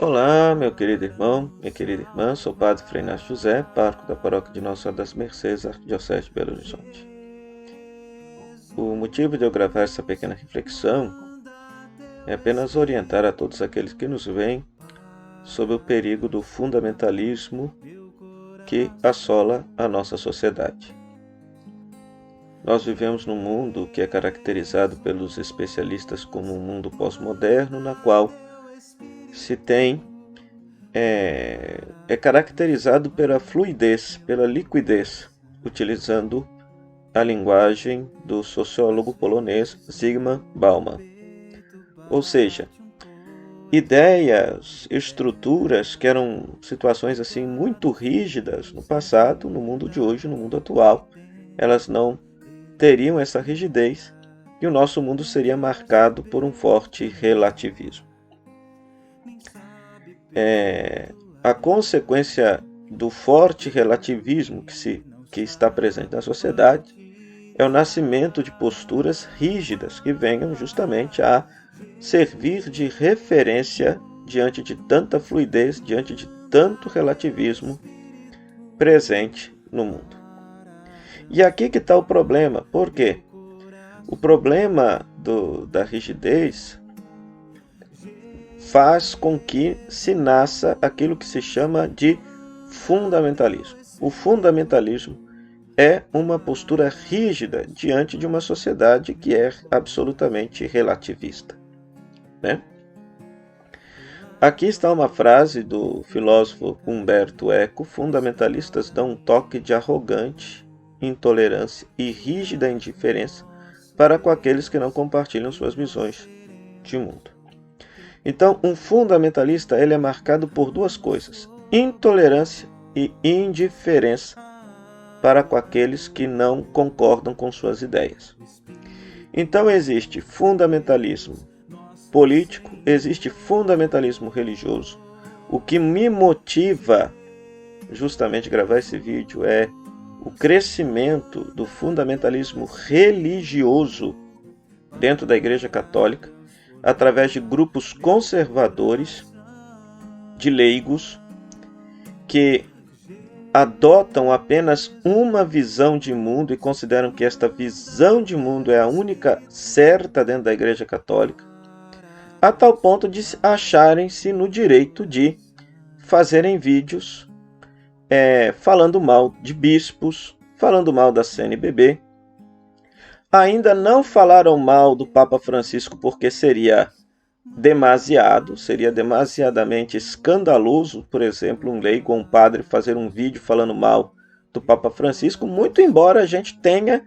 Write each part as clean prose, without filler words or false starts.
Olá, meu querido irmão, minha querida irmã, sou o Padre Frei Inácio José, pároco da Paróquia de Nossa Senhora das Mercês, Arquidiocese de Belo Horizonte. O motivo de eu gravar essa pequena reflexão é apenas orientar a todos aqueles que nos veem sobre o perigo do fundamentalismo que assola a nossa sociedade. Nós vivemos num mundo que é caracterizado pelos especialistas como um mundo pós-moderno, na qual se tem é caracterizado pela fluidez, pela liquidez, utilizando a linguagem do sociólogo polonês Zygmunt Bauman. Ou seja, ideias, estruturas que eram situações assim muito rígidas no passado, no mundo de hoje, no mundo atual, elas não teriam essa rigidez e o nosso mundo seria marcado por um forte relativismo. A consequência do forte relativismo que está presente na sociedade é o nascimento de posturas rígidas que venham justamente a servir de referência diante de tanta fluidez, diante de tanto relativismo presente no mundo. E aqui que está o problema. Por quê? O problema da rigidez faz com que se nasça aquilo que se chama de fundamentalismo. O fundamentalismo é uma postura rígida diante de uma sociedade que é absolutamente relativista, né? Aqui está uma frase do filósofo Umberto Eco: fundamentalistas dão um toque de arrogante intolerância e rígida indiferença para com aqueles que não compartilham suas visões de mundo. Então, um fundamentalista ele é marcado por duas coisas: intolerância e indiferença para com aqueles que não concordam com suas ideias. Então, existe fundamentalismo político, existe fundamentalismo religioso. O que me motiva justamente gravar esse vídeo é o crescimento do fundamentalismo religioso dentro da Igreja Católica, através de grupos conservadores, de leigos, que adotam apenas uma visão de mundo e consideram que esta visão de mundo é a única certa dentro da Igreja Católica, a tal ponto de acharem-se no direito de fazerem vídeos falando mal de bispos, falando mal da CNBB. Ainda não falaram mal do Papa Francisco porque seria demasiadamente escandaloso, por exemplo, um leigo ou um padre fazer um vídeo falando mal do Papa Francisco, muito embora a gente tenha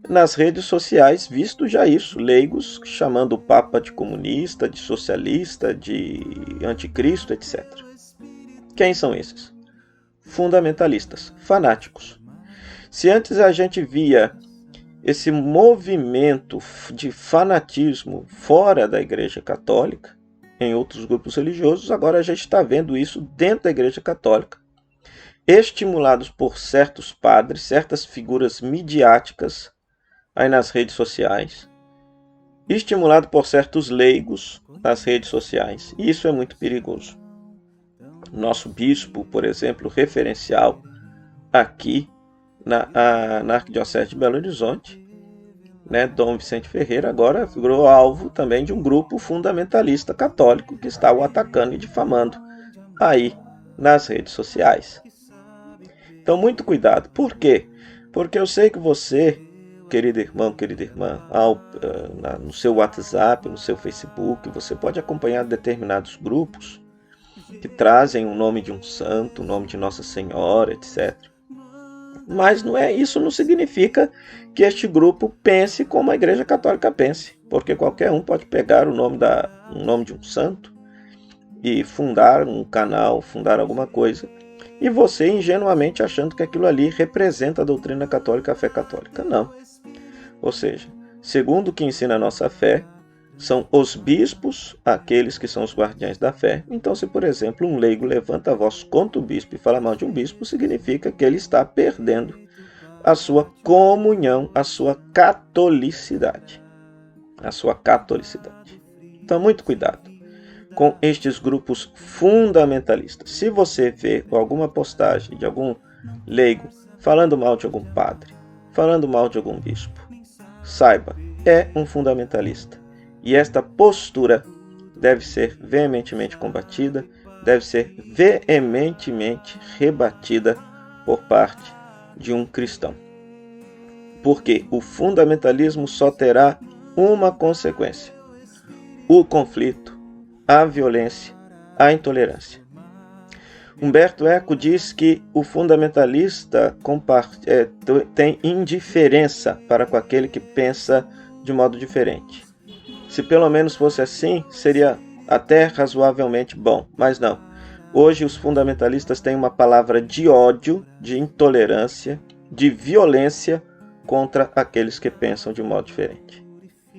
nas redes sociais visto já isso, leigos chamando o Papa de comunista, de socialista, de anticristo, etc. Quem são esses? Fundamentalistas, fanáticos. Se antes a gente via esse movimento de fanatismo fora da Igreja Católica, em outros grupos religiosos, agora a gente está vendo isso dentro da Igreja Católica, estimulados por certos padres, certas figuras midiáticas aí nas redes sociais, estimulado por certos leigos nas redes sociais, e isso é muito perigoso. Nosso bispo, por exemplo, referencial aqui na Arquidiocese de Belo Horizonte, né, Dom Vicente Ferreira, agora virou alvo também de um grupo fundamentalista católico que está o atacando e difamando aí nas redes sociais. Então, muito cuidado. Por quê? Porque eu sei que você, querido irmão, querida irmã, no seu WhatsApp, no seu Facebook, você pode acompanhar determinados grupos que trazem o nome de um santo, o nome de Nossa Senhora, etc. Mas isso não significa que este grupo pense como a Igreja Católica pense, porque qualquer um pode pegar o nome de um santo e fundar um canal, fundar alguma coisa, e você ingenuamente achando que aquilo ali representa a doutrina católica, a fé católica. Não. Ou seja, segundo o que ensina a nossa fé, são os bispos aqueles que são os guardiães da fé. Então, se, por exemplo, um leigo levanta a voz contra o bispo e fala mal de um bispo, significa que ele está perdendo a sua comunhão, a sua catolicidade. Então, muito cuidado. com estes grupos fundamentalistas. Se você vê alguma postagem de algum leigo falando mal de algum padre, falando mal de algum bispo, saiba, é um fundamentalista. E esta postura deve ser veementemente combatida, deve ser veementemente rebatida por parte de um cristão. Porque o fundamentalismo só terá uma consequência: o conflito, a violência, a intolerância. Humberto Eco diz que o fundamentalista tem indiferença para com aquele que pensa de modo diferente. Se pelo menos fosse assim, seria até razoavelmente bom, mas não. Hoje os fundamentalistas têm uma palavra de ódio, de intolerância, de violência contra aqueles que pensam de modo diferente.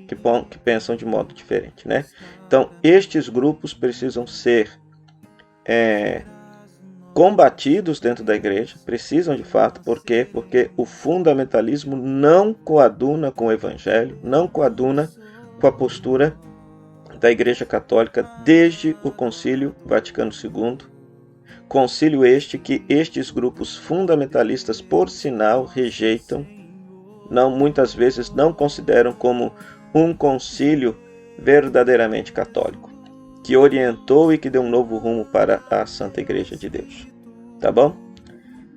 Que pensam de modo diferente, né? Então, estes grupos precisam ser combatidos dentro da igreja, precisam de fato, por quê? Porque o fundamentalismo não coaduna com o evangelho, não coaduna com a postura da Igreja Católica desde o Concílio Vaticano II, concílio este que estes grupos fundamentalistas, por sinal, rejeitam, muitas vezes não consideram como um concílio verdadeiramente católico, que orientou e que deu um novo rumo para a Santa Igreja de Deus. Tá bom?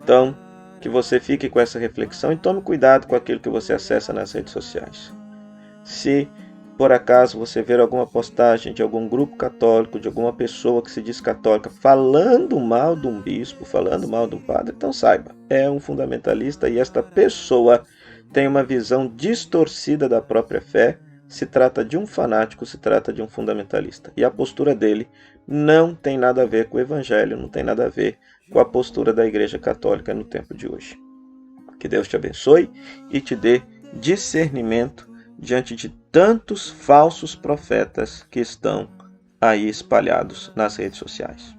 Então, que você fique com essa reflexão e tome cuidado com aquilo que você acessa nas redes sociais. Se por acaso você ver alguma postagem de algum grupo católico, de alguma pessoa que se diz católica, falando mal de um bispo, falando mal de um padre, então saiba, é um fundamentalista e esta pessoa tem uma visão distorcida da própria fé. Se trata de um fanático, se trata de um fundamentalista. E a postura dele não tem nada a ver com o evangelho, não tem nada a ver com a postura da Igreja Católica no tempo de hoje. Que Deus te abençoe e te dê discernimento diante de tantos falsos profetas que estão aí espalhados nas redes sociais.